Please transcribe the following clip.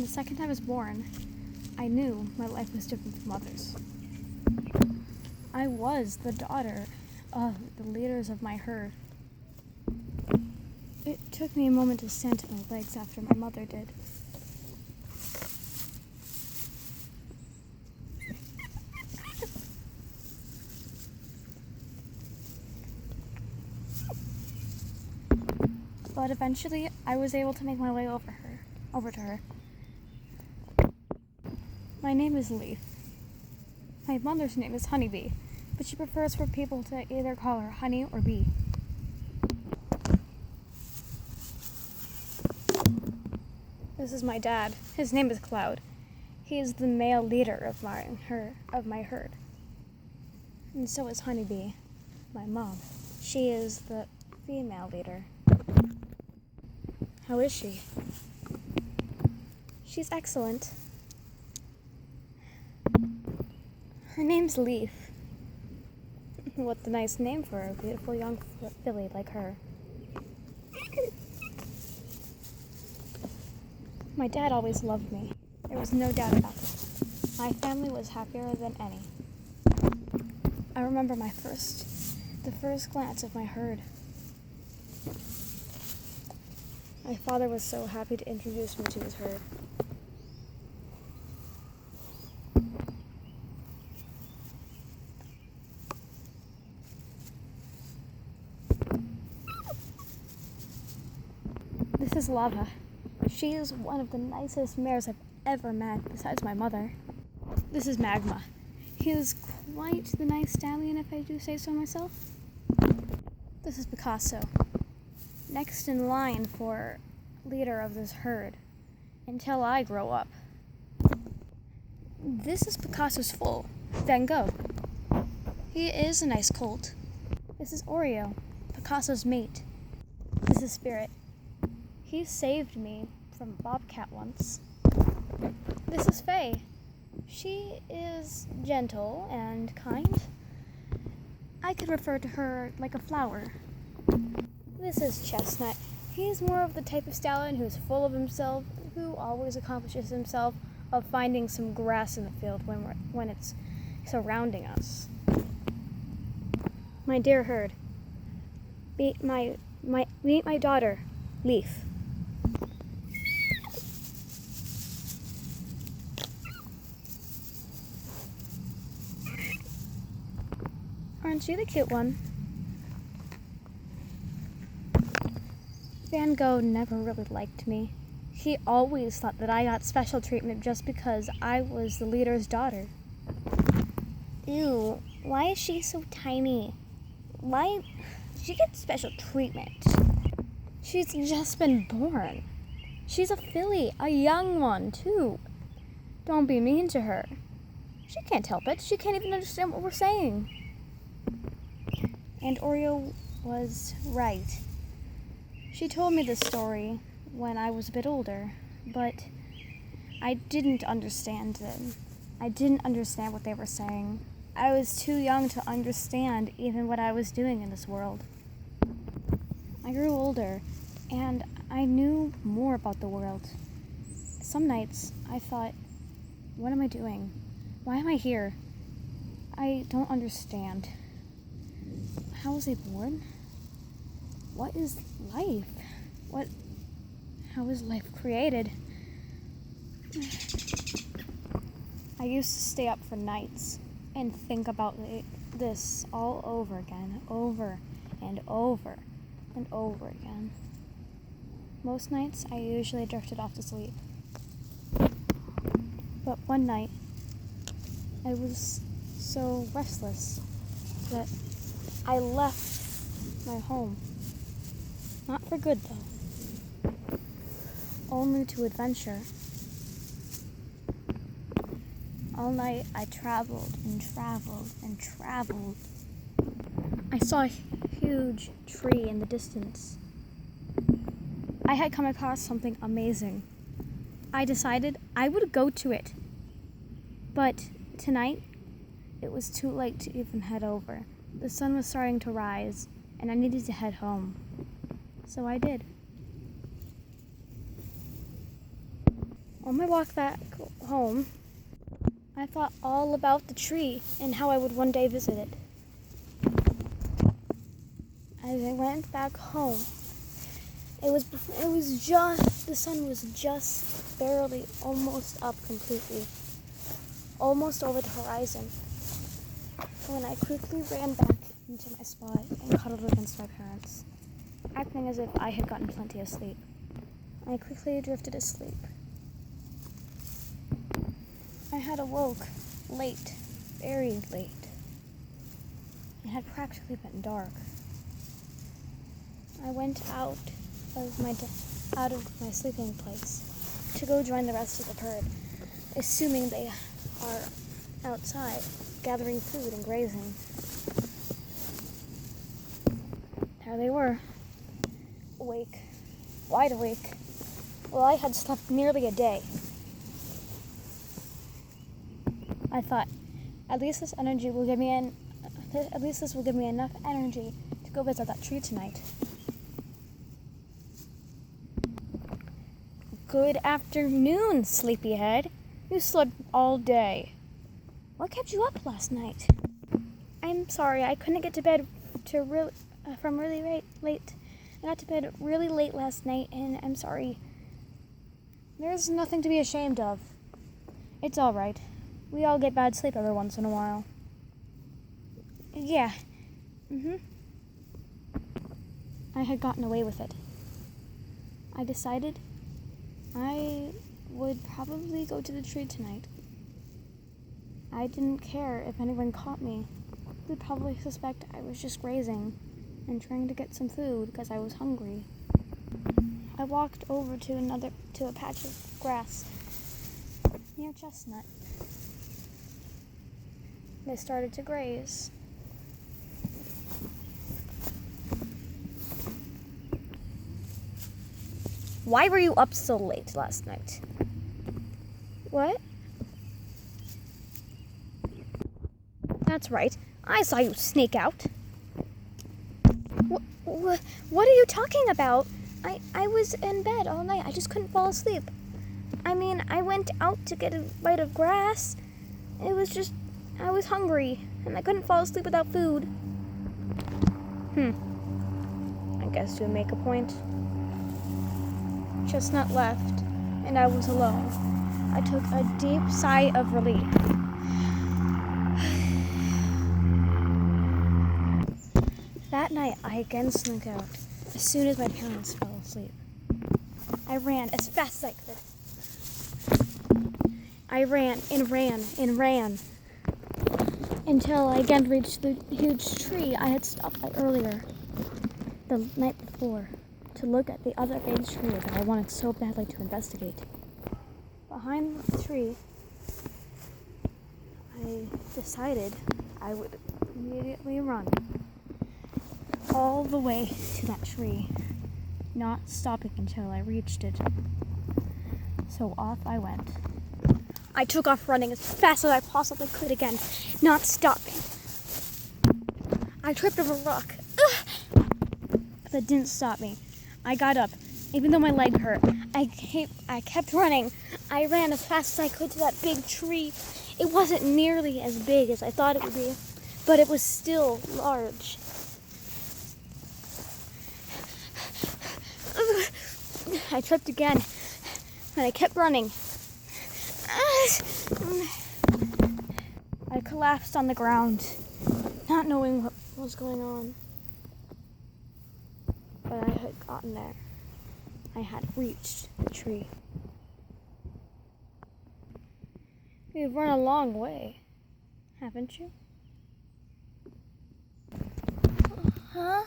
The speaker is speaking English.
the second I was born, I knew my life was different from others. I was the daughter of the leaders of my herd. It took me a moment to stand to my legs after my mother did. But eventually, I was able to make my way over to her. My name is Leaf. My mother's name is Honeybee, but she prefers for people to either call her Honey or Bee. This is my dad. His name is Cloud. He is the male leader of my herd. And so is Honeybee, my mom. She is the female leader. How is she? She's excellent. Her name's Leaf. What a nice name for a beautiful young filly like her. My dad always loved me. There was no doubt about it. My family was happier than any. I remember the first glance of my herd. My father was so happy to introduce me to his herd. This is Lava. She is one of the nicest mares I've ever met, besides my mother. This is Magma. He is quite the nice stallion, if I do say so myself. This is Picasso. Next in line for leader of this herd, until I grow up. This is Picasso's foal, Van Gogh. He is a nice colt. This is Oreo, Picasso's mate. This is Spirit. He saved me from Bobcat once. This is Faye. She is gentle and kind. I could refer to her like a flower. This is Chestnut. He's more of the type of stallion who's full of himself, who always accomplishes himself of finding some grass in the field when it's surrounding us. My dear herd, meet my daughter, Leaf. Aren't you the cute one? Van Gogh never really liked me. He always thought that I got special treatment just because I was the leader's daughter. Ew, why is she so tiny? Why did she get special treatment? She's just been born. She's a filly, a young one, too. Don't be mean to her. She can't help it. She can't even understand what we're saying. And Oreo was right. She told me this story when I was a bit older, but I didn't understand them. I didn't understand what they were saying. I was too young to understand even what I was doing in this world. I grew older, and I knew more about the world. Some nights, I thought, what am I doing? Why am I here? I don't understand. How was I born? What is life? How is life created? I used to stay up for nights and think about this all over again, over and over and over again. Most nights, I usually drifted off to sleep. But one night, I was so restless that I left my home. Not for good, though. Only to adventure. All night, I traveled and traveled and traveled. I saw a huge tree in the distance. I had come across something amazing. I decided I would go to it. But tonight, it was too late to even head over. The sun was starting to rise, and I needed to head home. So I did. On my walk back home, I thought all about the tree and how I would one day visit it. As I went back home, the sun was just barely almost up completely, almost over the horizon, when I quickly ran back into my spot and cuddled against my parents, acting as if I had gotten plenty of sleep. I quickly drifted asleep. I had awoke late, very late. It had practically been dark. I went out of my sleeping place to go join the rest of the herd, assuming they are outside gathering food and grazing. There they were, awake, wide awake. Well, I had slept nearly a day. I thought, at least this will give me enough energy to go visit that tree tonight. Good afternoon, sleepyhead. You slept all day. What kept you up last night? I'm sorry, I couldn't get to bed from really late. I got to bed really late last night, and I'm sorry. There's nothing to be ashamed of. It's all right. We all get bad sleep every once in a while. Yeah. I had gotten away with it. I decided I would probably go to the tree tonight. I didn't care if anyone caught me. They'd probably suspect I was just grazing and trying to get some food because I was hungry. I walked over to a patch of grass near Chestnut. They started to graze. Why were you up so late last night? What? That's right. I saw you sneak out. What are you talking about? I was in bed all night. I just couldn't fall asleep. I mean, I went out to get a bite of grass. It was just, I was hungry, and I couldn't fall asleep without food. I guess you make a point. Chestnut left, and I was alone. I took a deep sigh of relief. That night, I again snuck out as soon as my parents fell asleep. I ran as fast as I could. I ran and ran and ran until I again reached the huge tree I had stopped by earlier, the night before, to look at the other big tree that I wanted so badly to investigate. Behind the tree, I decided I would immediately run all the way to that tree, not stopping until I reached it. So off I went. I took off running as fast as I possibly could again, not stopping. I tripped over a rock. But that didn't stop me. I got up, even though my leg hurt. I kept running. I ran as fast as I could to that big tree. It wasn't nearly as big as I thought it would be, but it was still large. I tripped again, and I kept running. I collapsed on the ground, not knowing what was going on. But I had gotten there. I had reached the tree. You've run a long way, haven't you? Huh?